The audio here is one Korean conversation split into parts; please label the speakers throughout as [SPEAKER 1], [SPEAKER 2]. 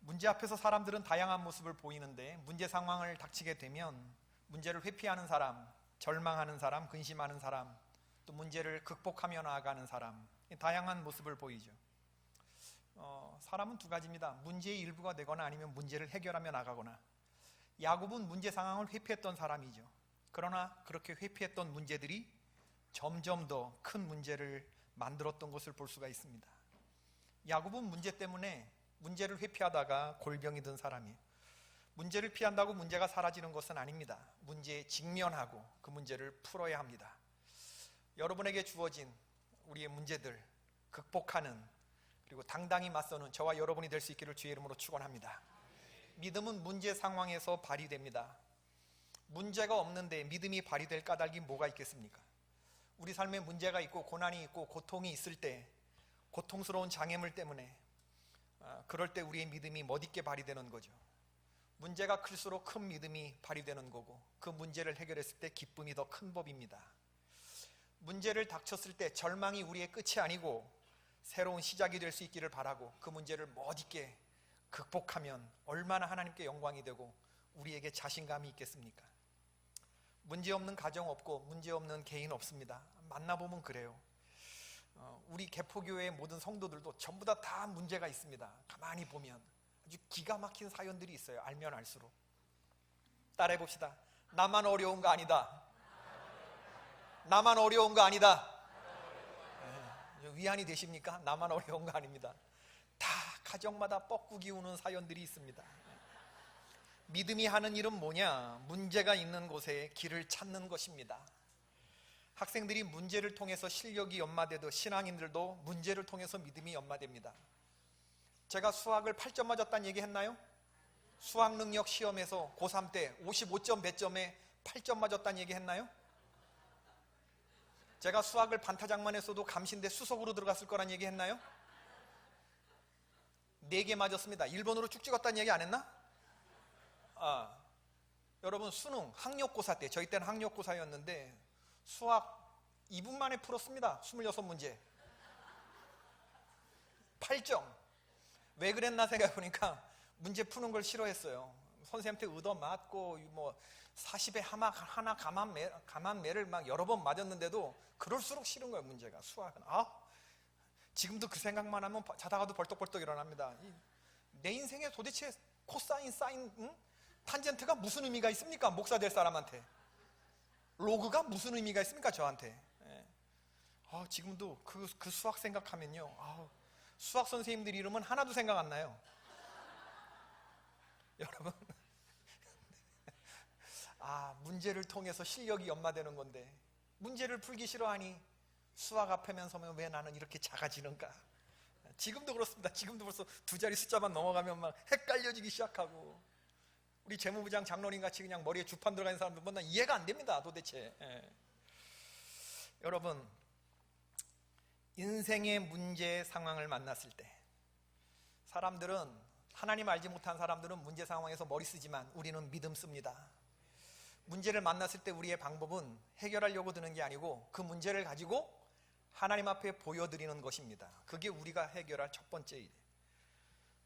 [SPEAKER 1] 문제 앞에서 사람들은 다양한 모습을 보이는데 문제 상황을 닥치게 되면 문제를 회피하는 사람, 절망하는 사람, 근심하는 사람, 또 문제를 극복하며 나아가는 사람, 다양한 모습을 보이죠. 사람은 두 가지입니다. 문제의 일부가 되거나 아니면 문제를 해결하며 나가거나. 야곱은 문제 상황을 회피했던 사람이죠. 그러나 그렇게 회피했던 문제들이 점점 더 큰 문제를 만들었던 것을 볼 수가 있습니다. 야곱은 문제 때문에 문제를 회피하다가 골병이 든 사람이에요. 문제를 피한다고 문제가 사라지는 것은 아닙니다. 문제에 직면하고 그 문제를 풀어야 합니다. 여러분에게 주어진 우리의 문제들 극복하는, 그리고 당당히 맞서는 저와 여러분이 될 수 있기를 주의 이름으로 축원합니다. 믿음은 문제 상황에서 발휘됩니다. 문제가 없는데 믿음이 발휘될 까닭이 뭐가 있겠습니까? 우리 삶에 문제가 있고 고난이 있고 고통이 있을 때, 고통스러운 장애물 때문에 그럴 때 우리의 믿음이 멋있게 발휘되는 거죠. 문제가 클수록 큰 믿음이 발휘되는 거고, 그 문제를 해결했을 때 기쁨이 더 큰 법입니다. 문제를 닥쳤을 때 절망이 우리의 끝이 아니고 새로운 시작이 될 수 있기를 바라고, 그 문제를 멋있게 극복하면 얼마나 하나님께 영광이 되고 우리에게 자신감이 있겠습니까? 문제 없는 가정 없고 문제 없는 개인 없습니다. 만나보면 그래요. 우리 개포교회의 모든 성도들도 전부 다 문제가 있습니다. 가만히 보면 아주 기가 막힌 사연들이 있어요. 알면 알수록. 따라해 봅시다. 나만 어려운 거 아니다. 나만 어려운 거 아니다. 위안이 되십니까? 나만 어려운 거 아닙니다. 다 가정마다 뻐꾸기 우는 사연들이 있습니다. 믿음이 하는 일은 뭐냐? 문제가 있는 곳에 길을 찾는 것입니다. 학생들이 문제를 통해서 실력이 연마되듯 신앙인들도 문제를 통해서 믿음이 연마됩니다. 제가 수학을 8점 맞았다는 얘기 했나요? 수학 능력 시험에서 고3 때 55점 몇 점에 8점 맞았다는 얘기 했나요? 제가 수학을 반타작만 했어도 감시인데 수석으로 들어갔을 거란 얘기 했나요? 4개 맞았습니다. 1번으로 쭉 찍었다는 얘기 안 했나? 여러분, 수능 학력고사 때, 저희 때는 학력고사였는데 수학 2분 만에 풀었습니다. 26문제 8점. 왜 그랬나 생각해보니까 문제 푸는 걸 싫어했어요. 선생님한테 얻어맞고 40에 하나 감한매를 막 여러 번 맞았는데도 그럴수록 싫은 거예요. 문제가, 수학은. 지금도 그 생각만 하면 자다가도 벌떡벌떡 일어납니다. 내 인생에 도대체 코사인, 사인, 탄젠트가 무슨 의미가 있습니까? 목사 될 사람한테. 로그가 무슨 의미가 있습니까? 저한테. 지금도 그 수학 생각하면요, 수학 선생님들 이름은 하나도 생각 안 나요. 여러분, 문제를 통해서 실력이 연마되는 건데 문제를 풀기 싫어하니 수학 앞에만 서면 왜 나는 이렇게 작아지는가? 지금도 그렇습니다. 지금도 벌써 2자리 숫자만 넘어가면 막 헷갈려지기 시작하고, 우리 재무부장 장로님 같이 그냥 머리에 주판 들어가 있는 사람들 보면 이해가 안 됩니다. 도대체. 여러분, 인생의 문제 상황을 만났을 때 사람들은, 하나님 알지 못한 사람들은 문제 상황에서 머리 쓰지만 우리는 믿음 씁니다. 문제를 만났을 때 우리의 방법은 해결하려고 드는 게 아니고 그 문제를 가지고 하나님 앞에 보여드리는 것입니다. 그게 우리가 해결할 첫 번째 일.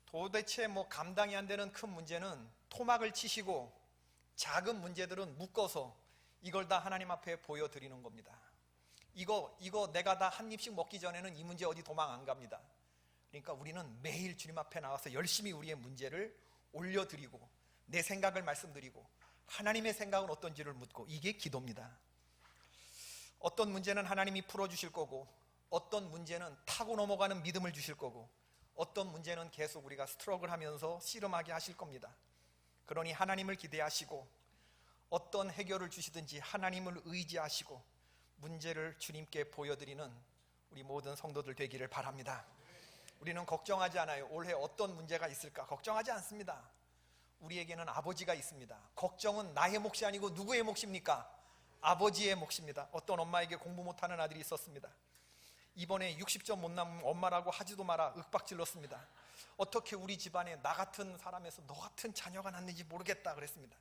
[SPEAKER 1] 도대체 감당이 안 되는 큰 문제는 토막을 치시고, 작은 문제들은 묶어서 이걸 다 하나님 앞에 보여드리는 겁니다. 이거 내가 다 한 입씩 먹기 전에는 이 문제 어디 도망 안 갑니다. 그러니까 우리는 매일 주님 앞에 나와서 열심히 우리의 문제를 올려드리고, 내 생각을 말씀드리고, 하나님의 생각은 어떤지를 묻고, 이게 기도입니다. 어떤 문제는 하나님이 풀어주실 거고, 어떤 문제는 타고 넘어가는 믿음을 주실 거고, 어떤 문제는 계속 우리가 스트럭을 하면서 씨름하게 하실 겁니다. 그러니 하나님을 기대하시고 어떤 해결을 주시든지 하나님을 의지하시고 문제를 주님께 보여드리는 우리 모든 성도들 되기를 바랍니다. 우리는 걱정하지 않아요. 올해 어떤 문제가 있을까 걱정하지 않습니다. 우리에게는 아버지가 있습니다. 걱정은 나의 몫이 아니고 누구의 몫입니까? 아버지의 몫입니다. 어떤 엄마에게 공부 못하는 아들이 있었습니다. 이번에 60점 못 남은 엄마라고 하지도 마라 윽박질렀습니다. 어떻게 우리 집안에 나 같은 사람에서 너 같은 자녀가 났는지 모르겠다 그랬습니다.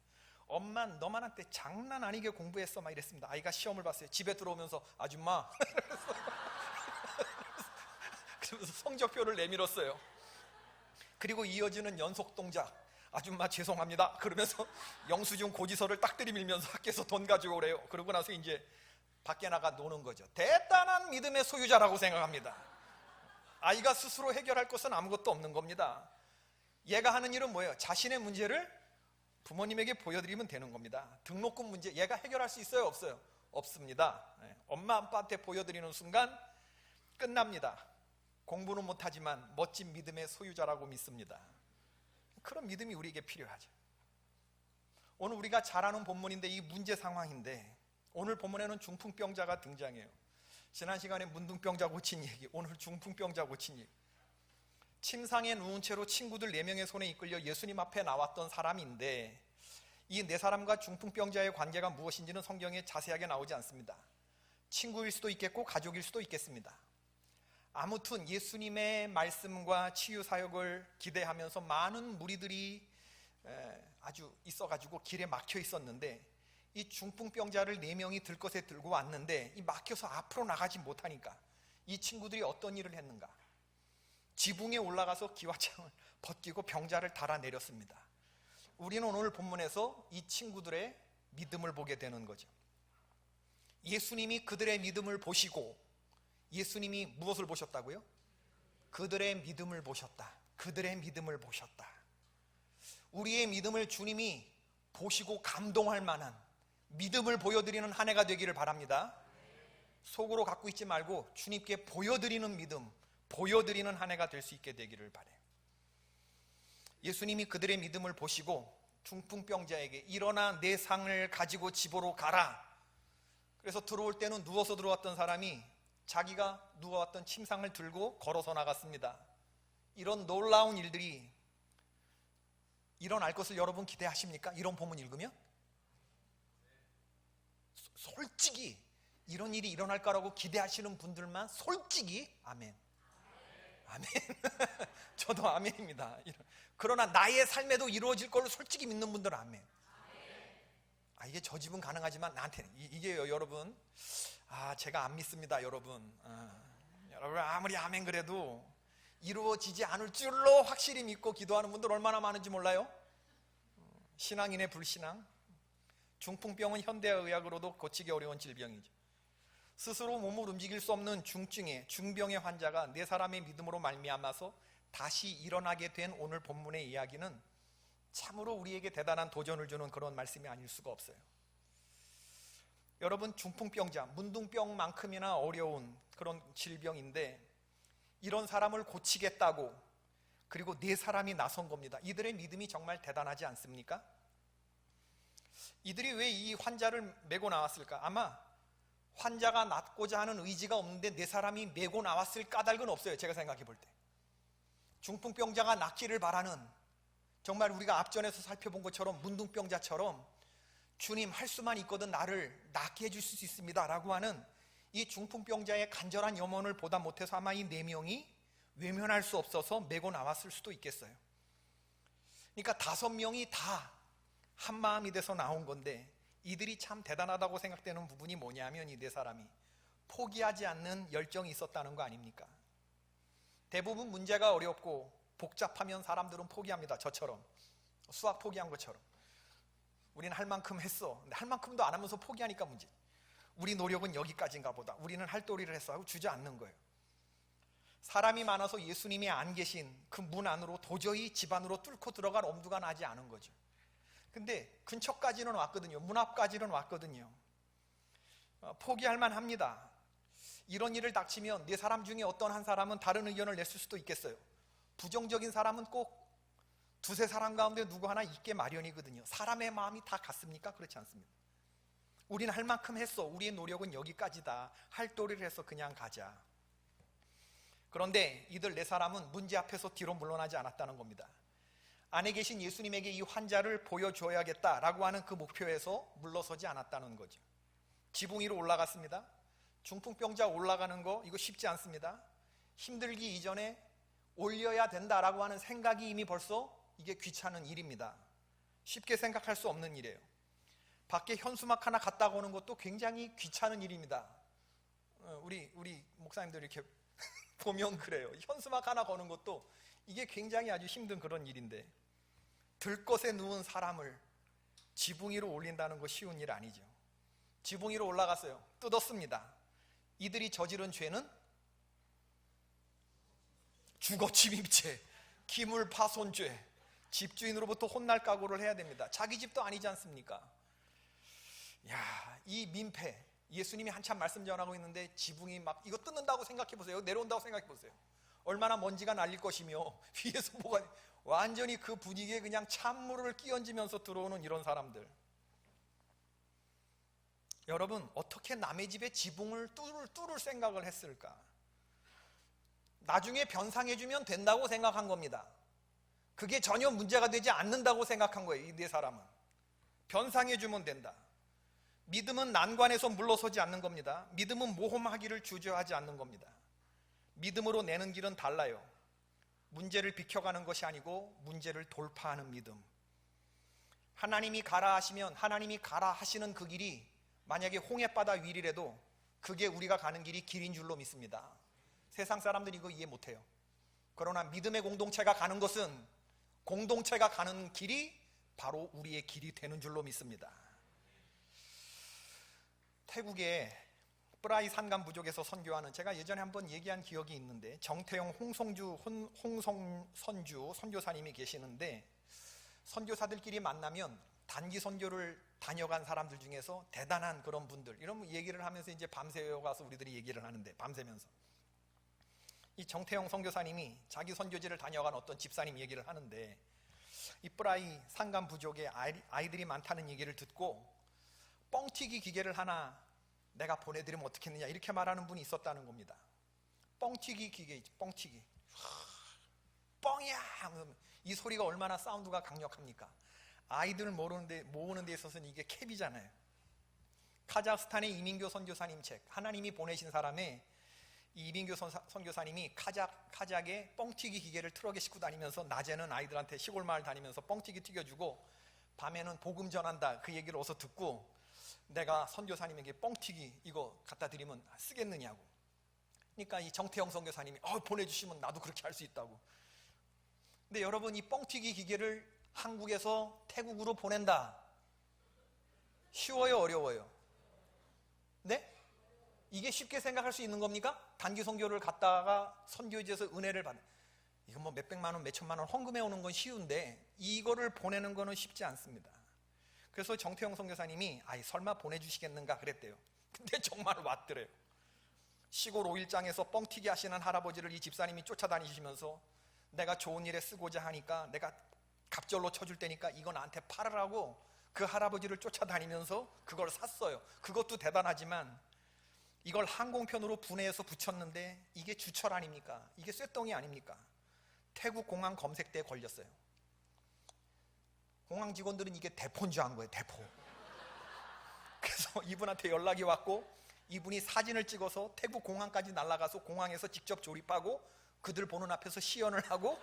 [SPEAKER 1] 엄마 너만한테 장난 아니게 공부했어 막 이랬습니다. 아이가 시험을 봤어요. 집에 들어오면서 아줌마 그러면서 성적표를 내밀었어요. 그리고 이어지는 연속 동작, 아줌마 죄송합니다 그러면서 영수증 고지서를 딱 들이밀면서 학교에서 돈 가지고 오래요. 그러고 나서 이제 밖에 나가 노는 거죠. 대단한 믿음의 소유자라고 생각합니다. 아이가 스스로 해결할 것은 아무것도 없는 겁니다. 얘가 하는 일은 뭐예요? 자신의 문제를 부모님에게 보여드리면 되는 겁니다. 등록금 문제 얘가 해결할 수 있어요? 없어요? 없습니다. 엄마 아빠한테 보여드리는 순간 끝납니다. 공부는 못하지만 멋진 믿음의 소유자라고 믿습니다. 그런 믿음이 우리에게 필요하죠. 오늘 우리가 잘 아는 본문인데 이 문제 상황인데 오늘 본문에는 중풍병자가 등장해요. 지난 시간에 문둥병자 고친 얘기, 오늘 중풍병자 고친 얘기. 침상에 누운 채로 친구들 4명의 손에 이끌려 예수님 앞에 나왔던 사람인데 이 4사람과 중풍병자의 관계가 무엇인지는 성경에 자세하게 나오지 않습니다. 친구일 수도 있겠고 가족일 수도 있겠습니다. 아무튼 예수님의 말씀과 치유 사역을 기대하면서 많은 무리들이 아주 있어가지고 길에 막혀 있었는데 이 중풍병자를 4명이 들것에 들고 왔는데 이 막혀서 앞으로 나가지 못하니까 이 친구들이 어떤 일을 했는가? 지붕에 올라가서 기와장을 벗기고 병자를 달아내렸습니다. 우리는 오늘 본문에서 이 친구들의 믿음을 보게 되는 거죠. 예수님이 그들의 믿음을 보시고 예수님이 무엇을 보셨다고요? 그들의 믿음을 보셨다. 그들의 믿음을 보셨다. 우리의 믿음을 주님이 보시고 감동할 만한 믿음을 보여드리는 한 해가 되기를 바랍니다. 속으로 갖고 있지 말고 주님께 보여드리는 믿음, 보여드리는 한 해가 될 수 있게 되기를 바라요. 예수님이 그들의 믿음을 보시고 중풍병자에게 일어나 내 상을 가지고 집으로 가라. 그래서 들어올 때는 누워서 들어왔던 사람이 자기가 누워왔던 침상을 들고 걸어서 나갔습니다. 이런 놀라운 일들이 일어날 것을 여러분 기대하십니까? 이런 본문 읽으면? 솔직히 이런 일이 일어날 거라고 기대하시는 분들만 솔직히 아멘. 아멘. 저도 아멘입니다. 그러나 나의 삶에도 이루어질 걸로 솔직히 믿는 분들은 아멘. 이게 저 집은 가능하지만 나한테는 이게요 여러분. 제가 안 믿습니다 여러분. 여러분 아무리 아멘 그래도 이루어지지 않을 줄로 확실히 믿고 기도하는 분들 얼마나 많은지 몰라요? 신앙인의 불신앙. 중풍병은 현대의학으로도 고치기 어려운 질병이죠. 스스로 몸을 움직일 수 없는 중병의 환자가 4사람의 믿음으로 말미암아서 다시 일어나게 된 오늘 본문의 이야기는 참으로 우리에게 대단한 도전을 주는 그런 말씀이 아닐 수가 없어요. 여러분 중풍병자, 문둥병만큼이나 어려운 그런 질병인데 이런 사람을 고치겠다고 그리고 4사람이 나선 겁니다. 이들의 믿음이 정말 대단하지 않습니까? 이들이 왜 이 환자를 메고 나왔을까? 아마 환자가 낫고자 하는 의지가 없는데 4사람이 메고 나왔을 까닭은 없어요. 제가 생각해 볼 때 중풍병자가 낫기를 바라는, 정말 우리가 앞전에서 살펴본 것처럼 문둥병자처럼 주님 할 수만 있거든 나를 낫게 해줄 수 있습니다 라고 하는 이 중풍병자의 간절한 염원을 보다 못해서 아마 이 4명이 외면할 수 없어서 메고 나왔을 수도 있겠어요. 그러니까 5명이 다 한마음이 돼서 나온 건데 이들이 참 대단하다고 생각되는 부분이 뭐냐면 이 4사람이 포기하지 않는 열정이 있었다는 거 아닙니까? 대부분 문제가 어렵고 복잡하면 사람들은 포기합니다. 저처럼 수학 포기한 것처럼 우리는 할 만큼 했어. 근데 할 만큼도 안 하면서 포기하니까 문제. 우리 노력은 여기까지인가 보다. 우리는 할 도리를 했어 하고 주저앉는 거예요. 사람이 많아서 예수님이 안 계신 그 문 안으로 도저히 집 안으로 뚫고 들어갈 엄두가 나지 않은 거죠. 근데 근처까지는 왔거든요. 문 앞까지는 왔거든요. 포기할 만합니다. 이런 일을 닥치면 4사람 중에 어떤 한 사람은 다른 의견을 냈을 수도 있겠어요. 부정적인 사람은 꼭 2-3사람 가운데 누구 하나 있게 마련이거든요. 사람의 마음이 다 같습니까? 그렇지 않습니다. 우리는 할 만큼 했어. 우리의 노력은 여기까지다. 할 도리를 해서 그냥 가자. 그런데 이들 4사람은 문제 앞에서 뒤로 물러나지 않았다는 겁니다. 안에 계신 예수님에게 이 환자를 보여줘야겠다라고 하는 그 목표에서 물러서지 않았다는 거죠. 지붕 위로 올라갔습니다. 중풍병자 올라가는 거 이거 쉽지 않습니다. 힘들기 이전에 올려야 된다라고 하는 생각이 이미 벌써 이게 귀찮은 일입니다. 쉽게 생각할 수 없는 일이에요. 밖에 현수막 하나 갖다 오는 것도 굉장히 귀찮은 일입니다. 우리 목사님들 이렇게 보면 그래요. 현수막 하나 거는 것도 이게 굉장히 아주 힘든 그런 일인데, 들것에 누운 사람을 지붕 위로 올린다는 거 쉬운 일 아니죠. 지붕 위로 올라갔어요. 뜯었습니다. 이들이 저지른 죄는 주거침입죄, 기물파손죄, 집주인으로부터 혼날 각오를 해야 됩니다. 자기 집도 아니지 않습니까? 야, 이 민폐, 예수님이 한참 말씀 전하고 있는데 지붕이 막 이거 뜯는다고 생각해 보세요. 내려온다고 생각해 보세요. 얼마나 먼지가 날릴 것이며 위에서 뭐가, 완전히 그 분위기에 그냥 찬물을 끼얹으면서 들어오는 이런 사람들. 여러분, 어떻게 남의 집에 지붕을 뚫을 생각을 했을까? 나중에 변상해주면 된다고 생각한 겁니다. 그게 전혀 문제가 되지 않는다고 생각한 거예요. 이 네 사람은 변상해주면 된다. 믿음은 난관에서 물러서지 않는 겁니다. 믿음은 모험하기를 주저하지 않는 겁니다. 믿음으로 내는 길은 달라요. 문제를 비켜가는 것이 아니고 문제를 돌파하는 믿음. 하나님이 가라 하시면 하나님이 가라 하시는 그 길이 만약에 홍해바다 위리라도 그게 우리가 가는 길이 길인 줄로 믿습니다. 세상 사람들이 이거 이해 못해요. 그러나 믿음의 공동체가 가는 것은, 공동체가 가는 길이 바로 우리의 길이 되는 줄로 믿습니다. 태국의 뿌라이 산간 부족에서 선교하는, 제가 예전에 한번 얘기한 기억이 있는데, 정태영 홍성선주 선교사님이 계시는데, 선교사들끼리 만나면 단기 선교를 다녀간 사람들 중에서 대단한 그런 분들, 이런 얘기를 하면서 이제 밤새워 가서 우리들이 얘기를 하는데, 밤새면서 이 정태영 선교사님이 자기 선교지를 다녀간 어떤 집사님 얘기를 하는데, 이 뿌라이 산간 부족에 아이들이 많다는 얘기를 듣고 뻥튀기 기계를 하나 내가 보내드리면 어떻겠느냐 이렇게 말하는 분이 있었다는 겁니다. 뻥튀기 기계, 뻥튀기, 뻥이야! 이 소리가 얼마나 사운드가 강력합니까? 아이들 모으는 데 있어서는 이게 캡이잖아요. 카자흐스탄의 이민교 선교사님 책, 하나님이 보내신 사람의 이 이민교 선교사님이 카작에 뻥튀기 기계를 트럭에 싣고 다니면서 낮에는 아이들한테 시골 마을 다니면서 뻥튀기 튀겨주고 밤에는 복음 전한다 그 얘기를 어서 듣고, 내가 선교사님에게 뻥튀기 이거 갖다 드리면 쓰겠느냐고. 그러니까 이 정태영 선교사님이 보내주시면 나도 그렇게 할 수 있다고. 근데 여러분, 이 뻥튀기 기계를 한국에서 태국으로 보낸다, 쉬워요 어려워요? 네? 이게 쉽게 생각할 수 있는 겁니까? 단기 선교를 갔다가 선교지에서 은혜를 받는, 이거 뭐 몇백만 원 몇천만 원 헌금해 오는 건 쉬운데 이거를 보내는 거는 쉽지 않습니다. 그래서 정태영 선교사님이 설마 보내주시겠는가 그랬대요. 근데 정말 왔더래요. 시골 5일장에서 뻥튀기 하시는 할아버지를 이 집사님이 쫓아다니시면서, 내가 좋은 일에 쓰고자 하니까 내가 갑절로 쳐줄 테니까 이거 나한테 팔으라고 그 할아버지를 쫓아다니면서 그걸 샀어요. 그것도 대단하지만 이걸 항공편으로 분해해서 붙였는데 이게 주철 아닙니까? 이게 쇳덩이 아닙니까? 태국 공항 검색대에 걸렸어요. 공항 직원들은 이게 대포인 줄 안 거예요. 대포. 그래서 이분한테 연락이 왔고, 이분이 사진을 찍어서 태국 공항까지 날아가서 공항에서 직접 조립하고 그들 보는 앞에서 시연을 하고,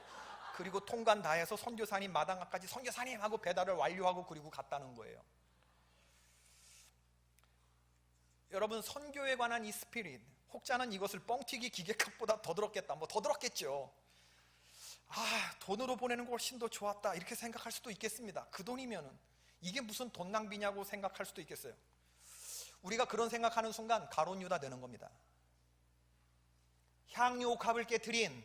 [SPEAKER 1] 그리고 통관 다 해서 선교사님 마당 앞까지 선교사님 하고 배달을 완료하고 그리고 갔다는 거예요. 여러분, 선교에 관한 이 스피릿, 혹자는 이것을 뻥튀기 기계값보다 더 들었겠다, 뭐 더 들었겠죠. 돈으로 보내는 거 훨씬 더 좋았다 이렇게 생각할 수도 있겠습니다. 그 돈이면은 이게 무슨 돈 낭비냐고 생각할 수도 있겠어요. 우리가 그런 생각하는 순간 가룟 유다 되는 겁니다. 향유 옥합을 깨트린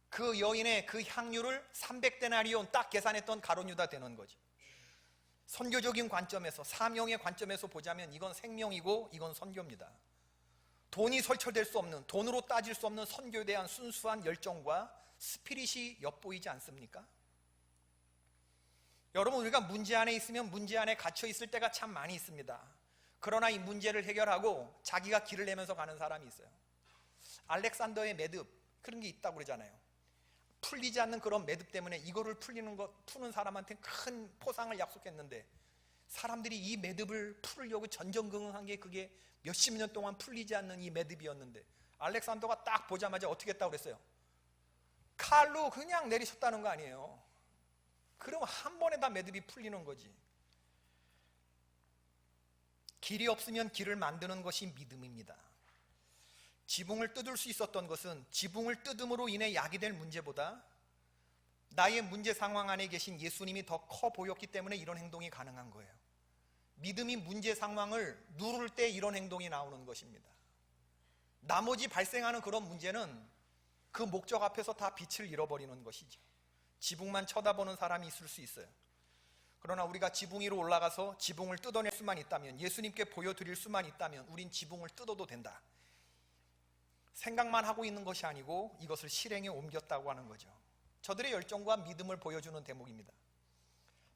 [SPEAKER 1] 그 여인의 그 향유를 300데나리온 딱 계산했던 가룟 유다 되는 거죠. 선교적인 관점에서, 사명의 관점에서 보자면 이건 생명이고 이건 선교입니다. 돈이 설철될 수 없는, 돈으로 따질 수 없는 선교에 대한 순수한 열정과 스피릿이 엿보이지 않습니까? 여러분, 우리가 문제 안에 있으면 문제 안에 갇혀 있을 때가 참 많이 있습니다. 그러나 이 문제를 해결하고 자기가 길을 내면서 가는 사람이 있어요. 알렉산더의 매듭, 그런 게 있다고 그러잖아요. 풀리지 않는 그런 매듭 때문에 이거를 푸는 사람한테 큰 포상을 약속했는데, 사람들이 이 매듭을 풀려고 전전긍긍한 게 그게 몇십 년 동안 풀리지 않는 이 매듭이었는데, 알렉산더가 딱 보자마자 어떻게 했다고 그랬어요? 칼로 그냥 내리쳤다는 거 아니에요. 그럼 한 번에 다 매듭이 풀리는 거지. 길이 없으면 길을 만드는 것이 믿음입니다. 지붕을 뜯을 수 있었던 것은 지붕을 뜯음으로 인해 약이 될 문제보다 나의 문제 상황 안에 계신 예수님이 더 커 보였기 때문에 이런 행동이 가능한 거예요. 믿음이 문제 상황을 누를 때 이런 행동이 나오는 것입니다. 나머지 발생하는 그런 문제는 그 목적 앞에서 다 빛을 잃어버리는 것이죠. 지붕만 쳐다보는 사람이 있을 수 있어요. 그러나 우리가 지붕 위로 올라가서 지붕을 뜯어낼 수만 있다면, 예수님께 보여드릴 수만 있다면 우린 지붕을 뜯어도 된다. 생각만 하고 있는 것이 아니고 이것을 실행에 옮겼다고 하는 거죠. 저들의 열정과 믿음을 보여주는 대목입니다.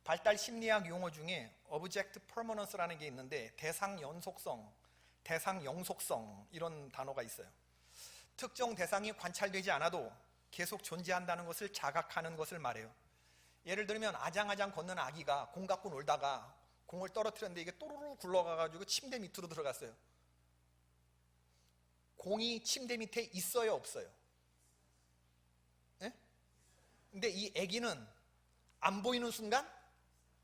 [SPEAKER 1] 발달 심리학 용어 중에 Object Permanence라는 게 있는데 대상 연속성, 대상 영속성 이런 단어가 있어요. 특정 대상이 관찰되지 않아도 계속 존재한다는 것을 자각하는 것을 말해요. 예를 들면 아장아장 걷는 아기가 공 갖고 놀다가 공을 떨어뜨렸는데 이게 또르르 굴러가가지고 침대 밑으로 들어갔어요. 공이 침대 밑에 있어요, 없어요? 예? 근데 이 아기는 안 보이는 순간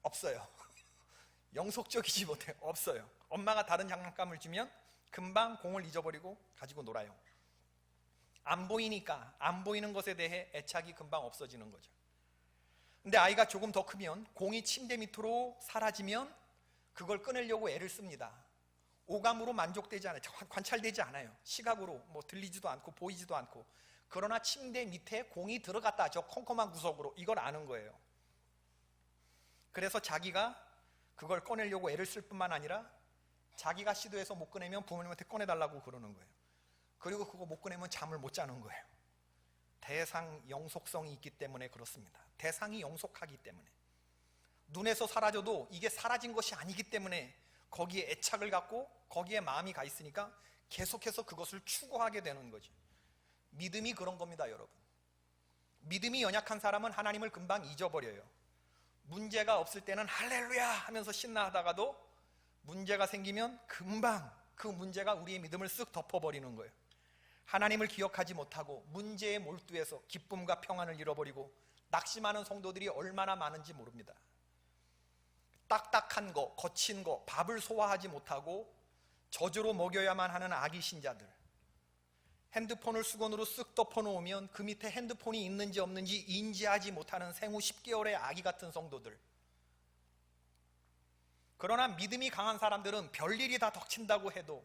[SPEAKER 1] 없어요. 영속적이지 못해요. 없어요. 엄마가 다른 장난감을 주면 금방 공을 잊어버리고 가지고 놀아요. 안 보이니까 안 보이는 것에 대해 애착이 금방 없어지는 거죠. 근데 아이가 조금 더 크면 공이 침대 밑으로 사라지면 그걸 꺼내려고 애를 씁니다. 오감으로 만족되지 않아요. 관찰되지 않아요. 시각으로 뭐 들리지도 않고 보이지도 않고. 그러나 침대 밑에 공이 들어갔다. 저 컴컴한 구석으로. 이걸 아는 거예요. 그래서 자기가 그걸 꺼내려고 애를 쓸 뿐만 아니라 자기가 시도해서 못 꺼내면 부모님한테 꺼내달라고 그러는 거예요. 그리고 그거 못 꺼내면 잠을 못 자는 거예요. 대상 영속성이 있기 때문에 그렇습니다. 대상이 영속하기 때문에. 눈에서 사라져도 이게 사라진 것이 아니기 때문에 거기에 애착을 갖고 거기에 마음이 가 있으니까 계속해서 그것을 추구하게 되는 거죠. 믿음이 그런 겁니다, 여러분. 믿음이 연약한 사람은 하나님을 금방 잊어버려요. 문제가 없을 때는 할렐루야 하면서 신나하다가도 문제가 생기면 금방 그 문제가 우리의 믿음을 쓱 덮어버리는 거예요. 하나님을 기억하지 못하고 문제에 몰두해서 기쁨과 평안을 잃어버리고 낙심하는 성도들이 얼마나 많은지 모릅니다. 딱딱한 거, 거친 거, 밥을 소화하지 못하고 저주로 먹여야만 하는 아기 신자들, 핸드폰을 수건으로 쓱 덮어놓으면 그 밑에 핸드폰이 있는지 없는지 인지하지 못하는 생후 10개월의 아기 같은 성도들. 그러나 믿음이 강한 사람들은 별일이 다 덮친다고 해도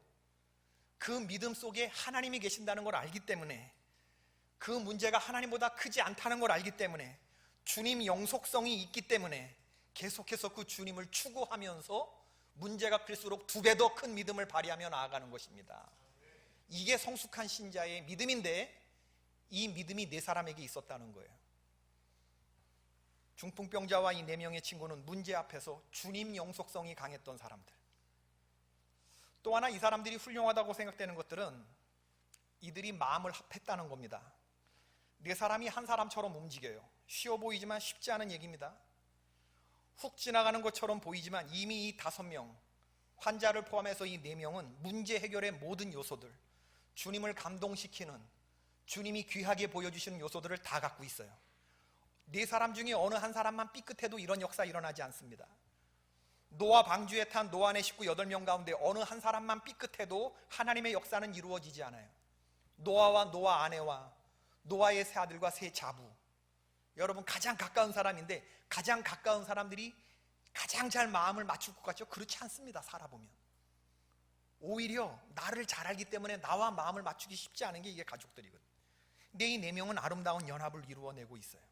[SPEAKER 1] 그 믿음 속에 하나님이 계신다는 걸 알기 때문에, 그 문제가 하나님보다 크지 않다는 걸 알기 때문에, 주님 영속성이 있기 때문에 계속해서 그 주님을 추구하면서 문제가 클수록 2배 더 큰 믿음을 발휘하며 나아가는 것입니다. 이게 성숙한 신자의 믿음인데 이 믿음이 4사람에게 있었다는 거예요. 중풍병자와 이 4명의 친구는 문제 앞에서 주님 영속성이 강했던 사람들. 또 하나 이 사람들이 훌륭하다고 생각되는 것들은 이들이 마음을 합했다는 겁니다. 4사람이 한 사람처럼 움직여요. 쉬워 보이지만 쉽지 않은 얘기입니다. 훅 지나가는 것처럼 보이지만 이미 이 5명, 환자를 포함해서 이 4명은 문제 해결의 모든 요소들, 주님을 감동시키는, 주님이 귀하게 보여주시는 요소들을 다 갖고 있어요. 4사람 중에 어느 한 사람만 삐끗해도 이런 역사 일어나지 않습니다. 노아 방주에 탄 노아의 식구 8명 가운데 어느 한 사람만 삐끗해도 하나님의 역사는 이루어지지 않아요. 노아와 노아 아내와 노아의 세 아들과 세 자부, 여러분 가장 가까운 사람인데 가장 가까운 사람들이 가장 잘 마음을 맞출 것 같죠? 그렇지 않습니다. 살아보면 오히려 나를 잘 알기 때문에 나와 마음을 맞추기 쉽지 않은 게 이게 가족들이거든요. 근데 이 4명은 아름다운 연합을 이루어내고 있어요.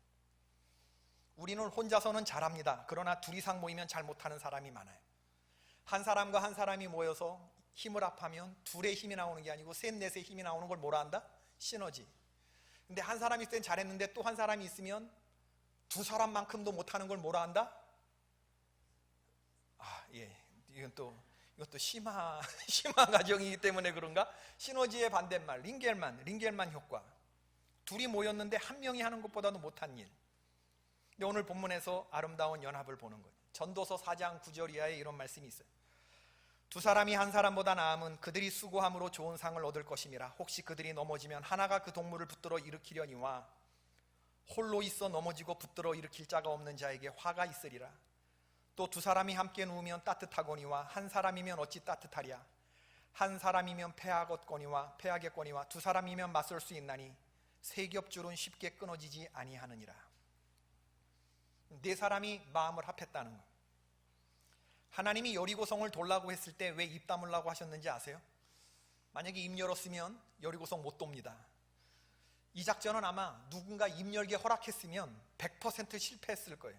[SPEAKER 1] 우리는 혼자서는 잘합니다. 그러나 둘 이상 모이면 잘 못하는 사람이 많아요. 한 사람과 한 사람이 모여서 힘을 합하면 둘의 힘이 나오는 게 아니고 셋, 넷의 힘이 나오는 걸 뭐라 한다? 시너지. 근데 한 사람이 있을 땐 잘했는데 또 한 사람이 있으면 2사람만큼도 못하는 걸 뭐라 한다? 이것도 심화 과정이기 때문에 그런가? 시너지의 반대말, 링겔만 효과. 둘이 모였는데 한 명이 하는 것보다도 못한 일. 근데 오늘 본문에서 아름다운 연합을 보는 거예요. 전도서 4장 9절 이하에 이런 말씀이 있어요. 2사람이 한 사람보다 나음은 그들이 수고함으로 좋은 상을 얻을 것임이라. 혹시 그들이 넘어지면 하나가 그 동물을 붙들어 일으키려니와 홀로 있어 넘어지고 붙들어 일으킬 자가 없는 자에게 화가 있으리라. 또 2사람이 함께 누우면 따뜻하거니와 한 사람이면 어찌 따뜻하랴. 한 사람이면 패하겠거니와 두 사람이면 맞설 수 있나니 세 겹줄은 쉽게 끊어지지 아니하느니라. 네 사람이 마음을 합했다는 것. 하나님이 여리고성을 돌라고 했을 때 왜 입 다물라고 하셨는지 아세요? 만약에 입 열었으면 여리고성 못 돕니다. 이 작전은 아마 누군가 입 열게 허락했으면 100% 실패했을 거예요.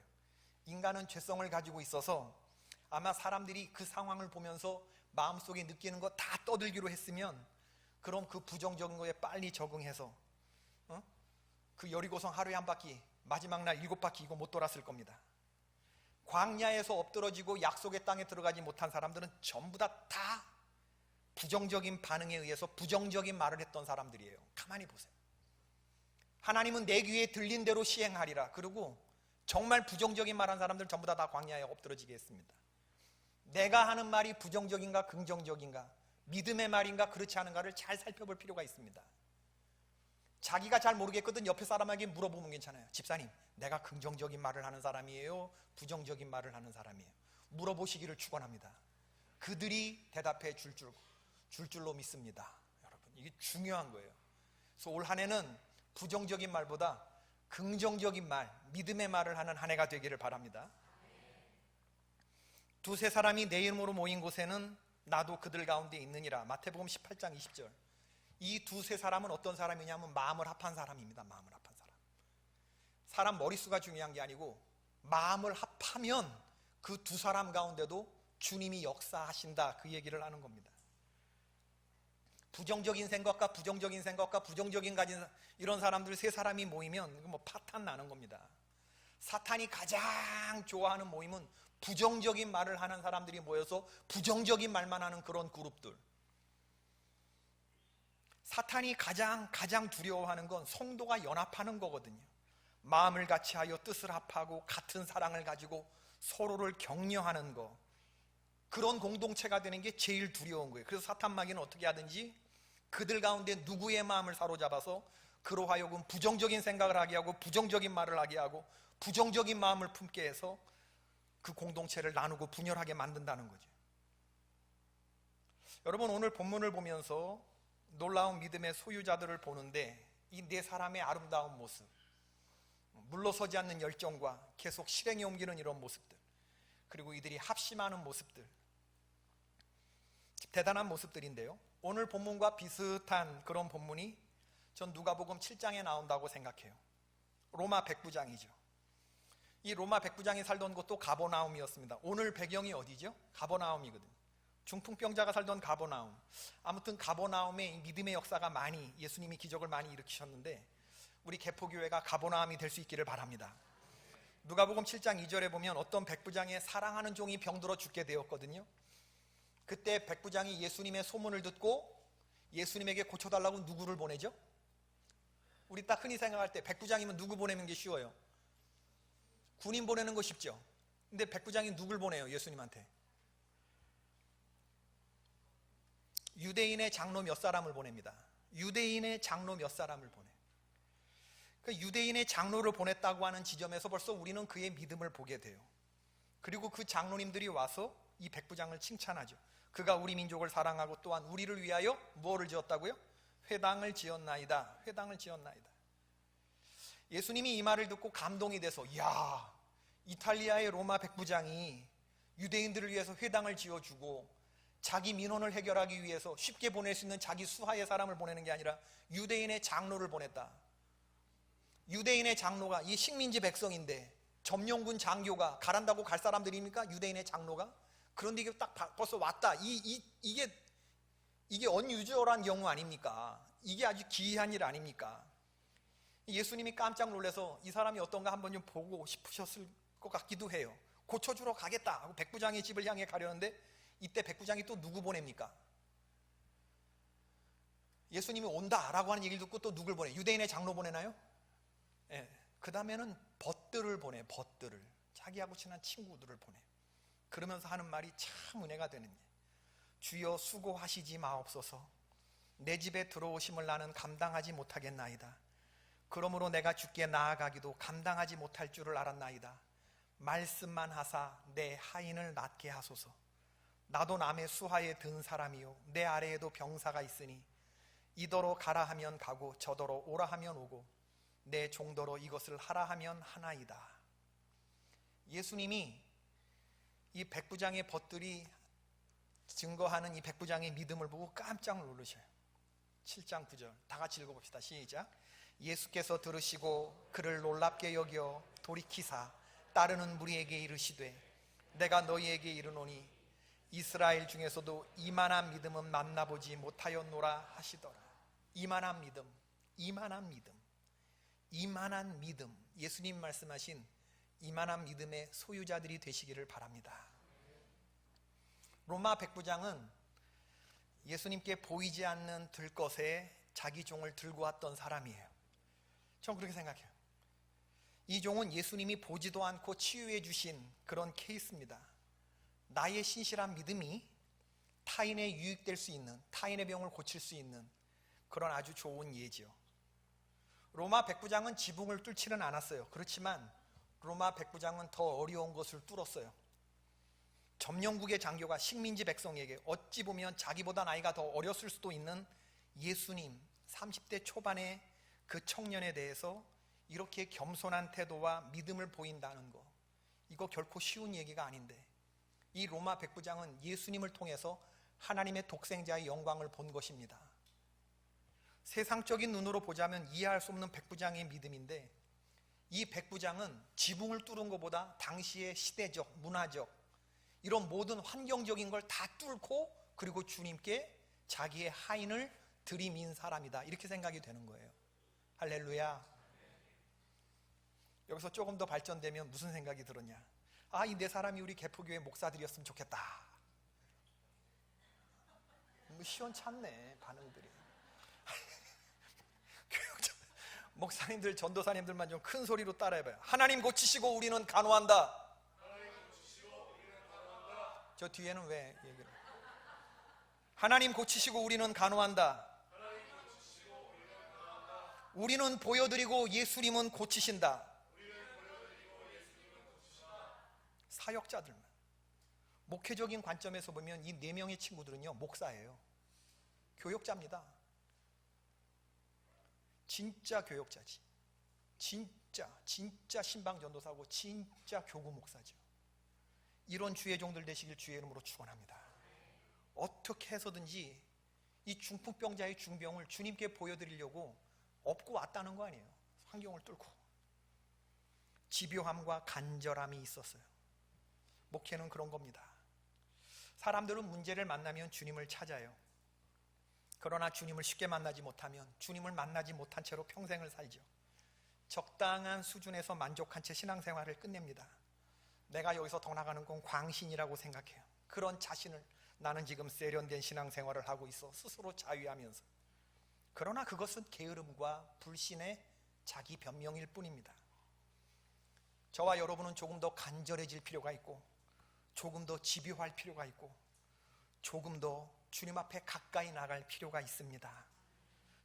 [SPEAKER 1] 인간은 죄성을 가지고 있어서 아마 사람들이 그 상황을 보면서 마음속에 느끼는 거 다 떠들기로 했으면 그럼 그 부정적인 거에 빨리 적응해서 그 여리고성 하루에 한 바퀴, 마지막 날 7바퀴 이거 못 돌았을 겁니다. 광야에서 엎드러지고 약속의 땅에 들어가지 못한 사람들은 전부 다 부정적인 반응에 의해서 부정적인 말을 했던 사람들이에요. 가만히 보세요. 하나님은 내 귀에 들린 대로 시행하리라. 그리고 정말 부정적인 말한 사람들 전부 다 광야에 엎드러지게 했습니다. 내가 하는 말이 부정적인가 긍정적인가, 믿음의 말인가 그렇지 않은가를 잘 살펴볼 필요가 있습니다. 자기가 잘 모르겠거든 옆에 사람에게 물어보면 괜찮아요. 집사님, 내가 긍정적인 말을 하는 사람이에요? 부정적인 말을 하는 사람이에요? 물어보시기를 축원합니다. 그들이 대답해 줄 줄로 믿습니다. 여러분, 이게 중요한 거예요. 그래서 올 한 해는 부정적인 말보다 긍정적인 말, 믿음의 말을 하는 한 해가 되기를 바랍니다. 두세 사람이 내 이름으로 모인 곳에는 나도 그들 가운데 있느니라. 마태복음 18장 20절. 이 두세 사람은 어떤 사람이냐면 마음을 합한 사람입니다. 마음을 합한 사람. 사람 머릿수가 중요한 게 아니고 마음을 합하면 그 두 사람 가운데도 주님이 역사하신다, 그 얘기를 하는 겁니다. 부정적인 생각과 부정적인 가진 이런 사람들 세 사람이 모이면 뭐 파탄 나는 겁니다. 사탄이 가장 좋아하는 모임은 부정적인 말을 하는 사람들이 모여서 부정적인 말만 하는 그런 그룹들. 사탄이 가장 두려워하는 건 성도가 연합하는 거거든요. 마음을 같이 하여 뜻을 합하고 같은 사랑을 가지고 서로를 격려하는 거, 그런 공동체가 되는 게 제일 두려운 거예요. 그래서 사탄 마귀는 어떻게 하든지 그들 가운데 누구의 마음을 사로잡아서 그로 하여금 부정적인 생각을 하게 하고 부정적인 말을 하게 하고 부정적인 마음을 품게 해서 그 공동체를 나누고 분열하게 만든다는 거죠. 여러분, 오늘 본문을 보면서 놀라운 믿음의 소유자들을 보는데 이 네 사람의 아름다운 모습, 물러서지 않는 열정과 계속 실행에 옮기는 이런 모습들, 그리고 이들이 합심하는 모습들, 대단한 모습들인데요, 오늘 본문과 비슷한 그런 본문이 전 누가복음 7장에 나온다고 생각해요. 로마 백부장이죠. 이 로마 백부장이 살던 곳도 가버나움이었습니다. 오늘 배경이 어디죠? 가버나움이거든요. 중풍병자가 살던 가버나움. 아무튼 가버나움에 믿음의 역사가 많이, 예수님이 기적을 많이 일으키셨는데 우리 개포교회가 가버나움이 될 수 있기를 바랍니다. 누가복음 7장 2절에 보면 어떤 백부장의 사랑하는 종이 병들어 죽게 되었거든요. 그때 백부장이 예수님의 소문을 듣고 예수님에게 고쳐달라고 누구를 보내죠? 우리 딱 흔히 생각할 때 백부장이면 누구 보내는 게 쉬워요? 군인 보내는 거 쉽죠? 근데 백부장이 누굴 보내요? 예수님한테 유대인의 장로 몇 사람을 보냅니다. 유대인의 장로 몇 사람을 보내. 그 유대인의 장로를 보냈다고 하는 지점에서 벌써 우리는 그의 믿음을 보게 돼요. 그리고 그 장로님들이 와서 이 백부장을 칭찬하죠. 그가 우리 민족을 사랑하고 또한 우리를 위하여 무엇을 지었다고요? 회당을 지었나이다. 회당을 지었나이다. 예수님이 이 말을 듣고 감동이 돼서, 이야, 이탈리아의 로마 백부장이 유대인들을 위해서 회당을 지어주고 자기 민원을 해결하기 위해서 쉽게 보낼 수 있는 자기 수하의 사람을 보내는 게 아니라 유대인의 장로를 보냈다. 유대인의 장로가, 이 식민지 백성인데 점령군 장교가 가란다고 갈 사람들입니까? 유대인의 장로가? 그런데 이게 딱 벌써 왔다. 이게 언유저한 경우 아닙니까? 이게 아주 기이한 일 아닙니까? 예수님이 깜짝 놀라서 이 사람이 어떤가 한번 좀 보고 싶으셨을 것 같기도 해요. 고쳐주러 가겠다 하고 백부장의 집을 향해 가려는데 이때 백부장이 또 누구 보냅니까? 예수님이 온다라고 하는 얘기를 듣고 또 누굴 보내? 유대인의 장로 보내나요? 예. 그 다음에는 벗들을 보내. 벗들을, 자기하고 친한 친구들을 보내. 그러면서 하는 말이 참 은혜가 되는 게, 주여 수고하시지 마옵소서. 내 집에 들어오심을 나는 감당하지 못하겠나이다. 그러므로 내가 주께 나아가기도 감당하지 못할 줄을 알았나이다. 말씀만 하사 내 하인을 낫게 하소서. 나도 남의 수하에 든 사람이요 내 아래에도 병사가 있으니 이더러 가라 하면 가고 저더러 오라 하면 오고 내 종더러 이것을 하라 하면 하나이다. 예수님이 이 백부장의 벗들이 증거하는 이 백부장의 믿음을 보고 깜짝 놀라셔요. 7장 9절 다 같이 읽어봅시다. 시작. 예수께서 들으시고 그를 놀랍게 여겨 돌이키사 따르는 무리에게 이르시되 내가 너희에게 이르노니 이스라엘 중에서도 이만한 믿음은 만나보지 못하였노라 하시더라. 이만한 믿음, 이만한 믿음, 이만한 믿음, 예수님 말씀하신 이만한 믿음의 소유자들이 되시기를 바랍니다. 로마 백부장은 예수님께 보이지 않는 들것에 자기 종을 들고 왔던 사람이에요. 전 그렇게 생각해요. 이 종은 예수님이 보지도 않고 치유해 주신 그런 케이스입니다. 나의 신실한 믿음이 타인에 유익될 수 있는, 타인의 병을 고칠 수 있는 그런 아주 좋은 예지요. 로마 백부장은 지붕을 뚫지는 않았어요. 그렇지만 로마 백부장은 더 어려운 것을 뚫었어요. 점령국의 장교가 식민지 백성에게 어찌 보면 자기보다 나이가 더 어렸을 수도 있는 예수님 30대 초반의 그 청년에 대해서 이렇게 겸손한 태도와 믿음을 보인다는 거, 이거 결코 쉬운 얘기가 아닌데 이 로마 백부장은 예수님을 통해서 하나님의 독생자의 영광을 본 것입니다. 세상적인 눈으로 보자면 이해할 수 없는 백부장의 믿음인데 이 백부장은 지붕을 뚫은 것보다 당시의 시대적, 문화적 이런 모든 환경적인 걸 다 뚫고 그리고 주님께 자기의 하인을 들이민 사람이다, 이렇게 생각이 되는 거예요. 할렐루야. 여기서 조금 더 발전되면 무슨 생각이 들었냐? 아, 이 네 사람이 우리 개포교회 목사들이었으면 좋겠다. 뭐 시원찮네 반응들이. 교육자 목사님들, 전도사님들만 좀 큰 소리로 따라해봐요. 하나님 고치시고 우리는 간호한다. 저 뒤에는 왜 얘기를? 하나님 고치시고 우리는 간호한다. 우리는 보여드리고 예수님은 고치신다. 사역자들만. 목회적인 관점에서 보면 이 4명의 친구들은요 목사예요. 교역자입니다. 진짜 교역자지. 진짜 신방전도사고 진짜 교구 목사죠. 이런 주의 종들 되시길 주의 이름으로 축원합니다. 어떻게 해서든지 이 중풍병자의 중병을 주님께 보여드리려고 업고 왔다는 거 아니에요. 환경을 뚫고. 집요함과 간절함이 있었어요. 목회는 그런 겁니다. 사람들은 문제를 만나면 주님을 찾아요. 그러나 주님을 쉽게 만나지 못하면 주님을 만나지 못한 채로 평생을 살죠. 적당한 수준에서 만족한 채 신앙생활을 끝냅니다. 내가 여기서 더 나가는 건 광신이라고 생각해요. 그런 자신을, 나는 지금 세련된 신앙생활을 하고 있어 스스로 자위하면서. 그러나 그것은 게으름과 불신의 자기 변명일 뿐입니다. 저와 여러분은 조금 더 간절해질 필요가 있고 조금 더 집요할 필요가 있고 조금 더 주님 앞에 가까이 나갈 필요가 있습니다.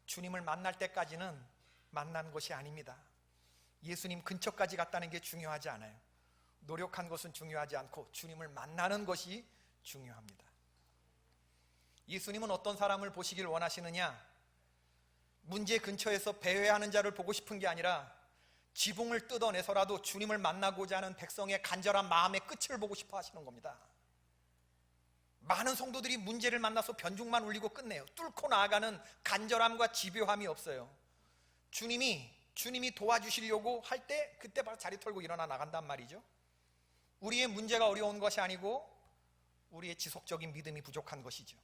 [SPEAKER 1] 주님을 만날 때까지는 만난 것이 아닙니다. 예수님 근처까지 갔다는 게 중요하지 않아요. 노력한 것은 중요하지 않고 주님을 만나는 것이 중요합니다. 예수님은 어떤 사람을 보시길 원하시느냐? 문제 근처에서 배회하는 자를 보고 싶은 게 아니라 지붕을 뜯어내서라도 주님을 만나고자 하는 백성의 간절한 마음의 끝을 보고 싶어 하시는 겁니다. 많은 성도들이 문제를 만나서 변죽만 울리고 끝내요. 뚫고 나아가는 간절함과 집요함이 없어요. 주님이 도와주시려고 할 때 그때 바로 자리 털고 일어나 나간단 말이죠. 우리의 문제가 어려운 것이 아니고 우리의 지속적인 믿음이 부족한 것이죠.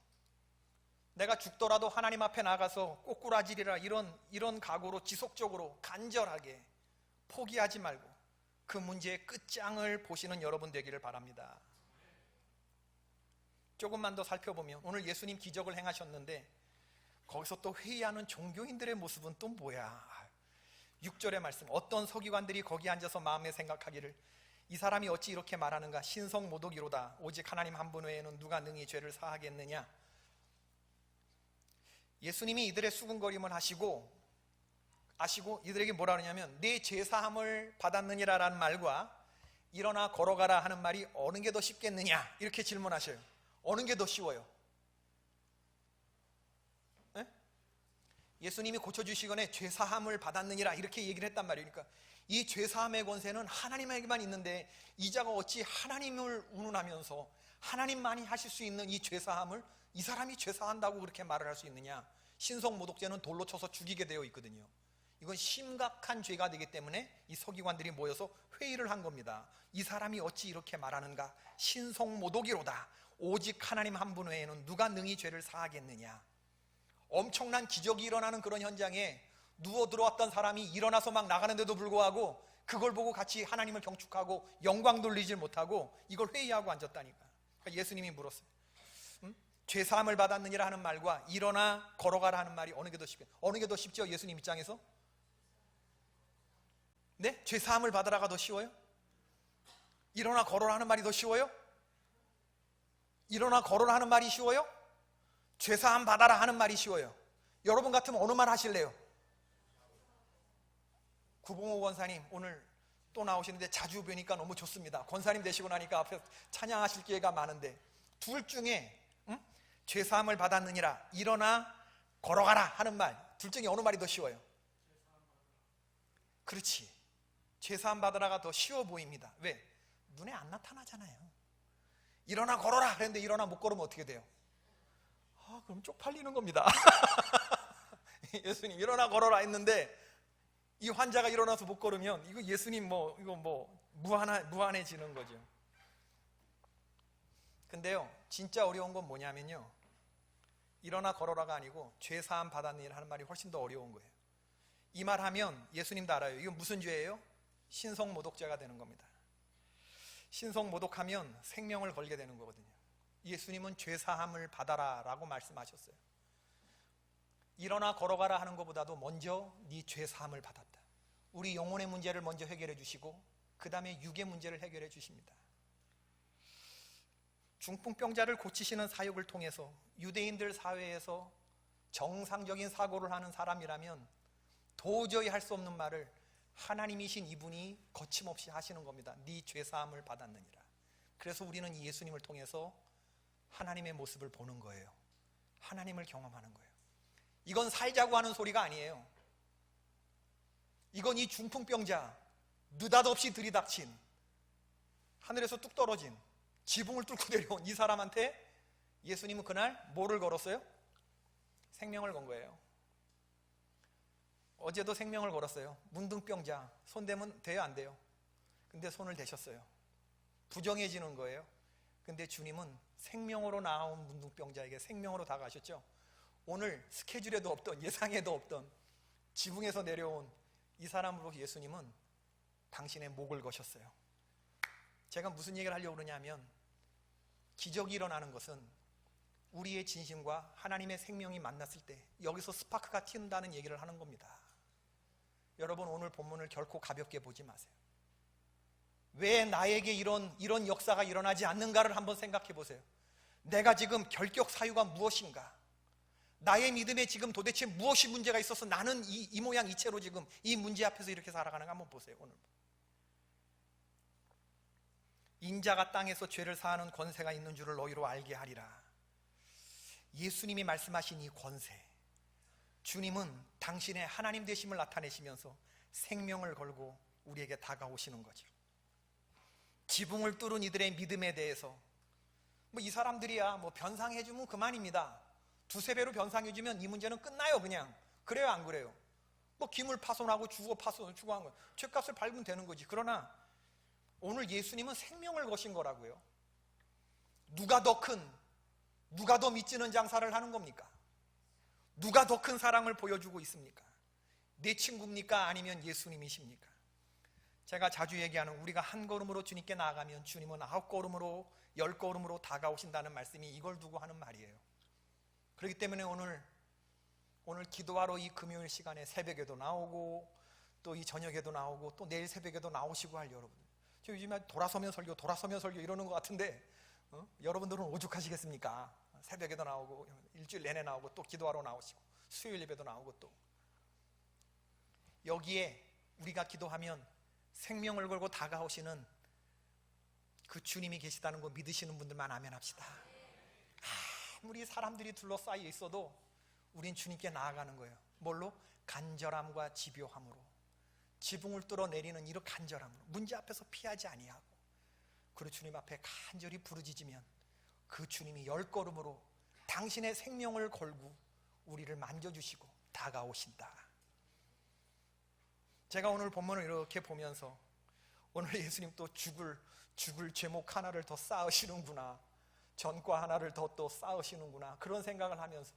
[SPEAKER 1] 내가 죽더라도 하나님 앞에 나가서 꼬꾸라지리라 이런 각오로 지속적으로 간절하게 포기하지 말고 그 문제의 끝장을 보시는 여러분 되기를 바랍니다. 조금만 더 살펴보면 오늘 예수님 기적을 행하셨는데 거기서 또 회의하는 종교인들의 모습은 또 뭐야? 6절의 말씀, 어떤 서기관들이 거기 앉아서 마음에 생각하기를 이 사람이 어찌 이렇게 말하는가? 신성모독이로다. 오직 하나님 한 분 외에는 누가 능히 죄를 사하겠느냐? 예수님이 이들의 수군거림을 아시고 이들에게 뭐라 그러냐면 내 죄사함을 받았느니라 라는 말과 일어나 걸어가라 하는 말이 어느 게 더 쉽겠느냐? 이렇게 질문하셔요. 어느 게 더 쉬워요? 에? 예수님이 고쳐주시거늘 죄사함을 받았느니라 이렇게 얘기를 했단 말이에요. 그러니까 이 죄사함의 권세는 하나님에게만 있는데 이 자가 어찌 하나님을 운운하면서 하나님만이 하실 수 있는 이 죄사함을 이 사람이 죄사한다고 그렇게 말을 할 수 있느냐? 신성모독죄는 돌로 쳐서 죽이게 되어 있거든요. 이건 심각한 죄가 되기 때문에 이 서기관들이 모여서 회의를 한 겁니다. 이 사람이 어찌 이렇게 말하는가? 신성모독이로다. 오직 하나님 한 분 외에는 누가 능히 죄를 사하겠느냐? 엄청난 기적이 일어나는 그런 현장에 누워 들어왔던 사람이 일어나서 막 나가는데도 불구하고 그걸 보고 같이 하나님을 경축하고 영광 돌리질 못하고 이걸 회의하고 앉았다니까. 그러니까 예수님이 물었어요. 죄사함을 받았느니라 하는 말과 일어나 걸어가라 하는 말이 어느 게 더 쉽죠? 어느 게 더 쉽죠? 예수님 입장에서? 네? 죄사함을 받으라가 더 쉬워요? 일어나 걸어라 하는 말이 더 쉬워요? 일어나 걸어라 하는 말이 쉬워요? 죄사함 받아라 하는 말이 쉬워요? 여러분 같으면 어느 말 하실래요? 구봉호 권사님 오늘 또 나오시는데 자주 뵈니까 너무 좋습니다. 권사님 되시고 나니까 앞에 찬양하실 기회가 많은데 둘 중에 죄사함을 받았느니라 일어나 걸어가라 하는 말 둘 중에 어느 말이 더 쉬워요? 그렇지, 죄사함 받으라가 더 쉬워 보입니다. 왜? 눈에 안 나타나잖아요. 일어나 걸어라 그랬는데 일어나 못 걸으면 어떻게 돼요? 그럼 쪽팔리는 겁니다. 예수님 일어나 걸어라 했는데 이 환자가 일어나서 못 걸으면 이거 예수님 무한해지는 거죠. 근데요 진짜 어려운 건 뭐냐면요, 일어나 걸어라가 아니고 죄사함 받았느니라 하는 말이 훨씬 더 어려운 거예요. 이 말 하면 예수님도 알아요. 이건 무슨 죄예요? 신성모독죄가 되는 겁니다. 신성모독하면 생명을 걸게 되는 거거든요. 예수님은 죄사함을 받아라 라고 말씀하셨어요. 일어나 걸어가라 하는 것보다도 먼저 네 죄사함을 받았다. 우리 영혼의 문제를 먼저 해결해 주시고 그 다음에 육의 문제를 해결해 주십니다. 중풍병자를 고치시는 사역을 통해서 유대인들 사회에서 정상적인 사고를 하는 사람이라면 도저히 할 수 없는 말을 하나님이신 이분이 거침없이 하시는 겁니다. 네 죄사함을 받았느니라. 그래서 우리는 이 예수님을 통해서 하나님의 모습을 보는 거예요. 하나님을 경험하는 거예요. 이건 살자고 하는 소리가 아니에요. 이건 이 중풍병자 느닷없이 들이닥친 하늘에서 뚝 떨어진 지붕을 뚫고 내려온 이 사람한테 예수님은 그날 뭐를 걸었어요? 생명을 건 거예요. 어제도 생명을 걸었어요. 문둥병자 손 대면 돼요 안 돼요? 근데 손을 대셨어요. 부정해지는 거예요. 근데 주님은 생명으로 나온 문둥병자에게 생명으로 다가가셨죠. 오늘 스케줄에도 없던 예상에도 없던 지붕에서 내려온 이 사람으로 예수님은 당신의 목을 거셨어요. 제가 무슨 얘기를 하려고 그러냐면 기적이 일어나는 것은 우리의 진심과 하나님의 생명이 만났을 때 여기서 스파크가 튄다는 얘기를 하는 겁니다. 여러분 오늘 본문을 결코 가볍게 보지 마세요. 왜 나에게 이런 역사가 일어나지 않는가를 한번 생각해 보세요. 내가 지금 결격 사유가 무엇인가? 나의 믿음에 지금 도대체 무엇이 문제가 있어서 나는 이 모양 이 채로 지금 이 문제 앞에서 이렇게 살아가는가 한번 보세요. 오늘 인자가 땅에서 죄를 사하는 권세가 있는 줄을 너희로 알게 하리라. 예수님이 말씀하신 이 권세, 주님은 당신의 하나님 되심을 나타내시면서 생명을 걸고 우리에게 다가오시는 거죠. 지붕을 뚫은 이들의 믿음에 대해서 이 사람들이야 변상해주면 그만입니다. 두세 배로 변상해주면 이 문제는 끝나요. 그냥 그래요 안 그래요? 기물 파손하고 주거 한 거 죄값을 밟으면 되는 거지. 그러나 오늘 예수님은 생명을 거신 거라고요. 누가 더 믿지는 장사를 하는 겁니까? 누가 더 큰 사랑을 보여주고 있습니까? 내 친구입니까? 아니면 예수님이십니까? 제가 자주 얘기하는 우리가 한 걸음으로 주님께 나아가면 주님은 9걸음으로 10걸음으로 다가오신다는 말씀이 이걸 두고 하는 말이에요. 그렇기 때문에 오늘 기도하러 이 금요일 시간에 새벽에도 나오고 또 이 저녁에도 나오고 또 내일 새벽에도 나오시고 할 여러분, 저 요즘에 돌아서면 설교 이러는 것 같은데 여러분들은 오죽하시겠습니까? 새벽에도 나오고 일주일 내내 나오고 또 기도하러 나오시고 수요일 예배도 나오고 또 여기에 우리가 기도하면 생명을 걸고 다가오시는 그 주님이 계시다는 거 믿으시는 분들만 아멘 합시다. 아무리 사람들이 둘러싸여 있어도 우린 주님께 나아가는 거예요. 뭘로? 간절함과 집요함으로. 지붕을 뚫어내리는 이런 간절함으로, 문제 앞에서 피하지 아니하고, 그리고 주님 앞에 간절히 부르짖으면 그 주님이 10걸음으로 당신의 생명을 걸고 우리를 만져주시고 다가오신다. 제가 오늘 본문을 이렇게 보면서 오늘 예수님 또 죽을 죄목 하나를 더 쌓으시는구나, 전과 하나를 더 또 쌓으시는구나, 그런 생각을 하면서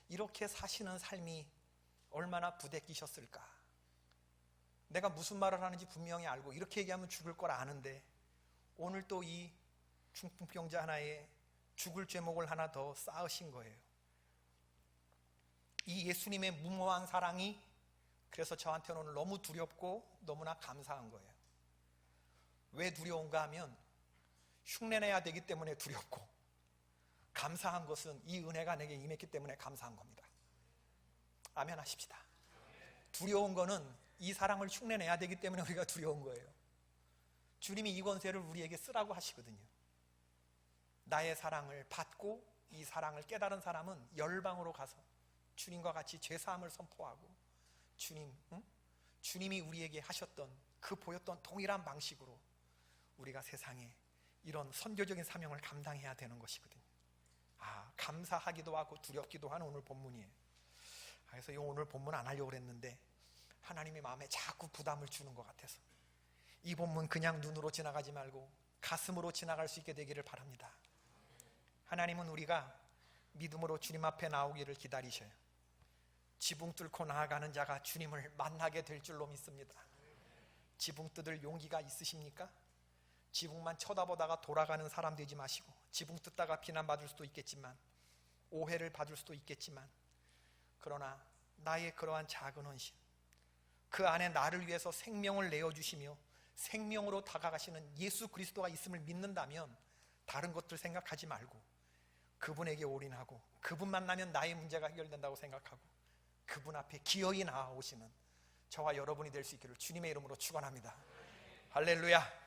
[SPEAKER 1] 이렇게 사시는 삶이 얼마나 부대끼셨을까. 내가 무슨 말을 하는지 분명히 알고 이렇게 얘기하면 죽을 걸 아는데 오늘 또 이 중풍병자 하나에 죽을 죄목을 하나 더 쌓으신 거예요. 이 예수님의 무모한 사랑이 그래서 저한테는 오늘 너무 두렵고 너무나 감사한 거예요. 왜 두려운가 하면 흉내내야 되기 때문에 두렵고, 감사한 것은 이 은혜가 내게 임했기 때문에 감사한 겁니다. 아멘 하십시다. 두려운 거는 이 사랑을 흉내내야 되기 때문에 우리가 두려운 거예요. 주님이 이 권세를 우리에게 쓰라고 하시거든요. 나의 사랑을 받고 이 사랑을 깨달은 사람은 열방으로 가서 주님과 같이 죄사함을 선포하고 주님이 우리에게 하셨던 그 보였던 동일한 방식으로 우리가 세상에 이런 선교적인 사명을 감당해야 되는 것이거든요. 감사하기도 하고 두렵기도 하는 오늘 본문이에요. 그래서 이 오늘 본문 안 하려고 그랬는데 하나님의 마음에 자꾸 부담을 주는 것 같아서 이 본문 그냥 눈으로 지나가지 말고 가슴으로 지나갈 수 있게 되기를 바랍니다. 하나님은 우리가 믿음으로 주님 앞에 나오기를 기다리셔요. 지붕 뚫고 나아가는 자가 주님을 만나게 될 줄로 믿습니다. 지붕 뜯을 용기가 있으십니까? 지붕만 쳐다보다가 돌아가는 사람 되지 마시고, 지붕 뜯다가 비난받을 수도 있겠지만, 오해를 받을 수도 있겠지만, 그러나 나의 그러한 작은 헌신, 그 안에 나를 위해서 생명을 내어주시며 생명으로 다가가시는 예수 그리스도가 있음을 믿는다면 다른 것들 생각하지 말고 그분에게 올인하고, 그분 만나면 나의 문제가 해결된다고 생각하고 그분 앞에 기어이 나아오시는 저와 여러분이 될 수 있기를 주님의 이름으로 축원합니다. 할렐루야.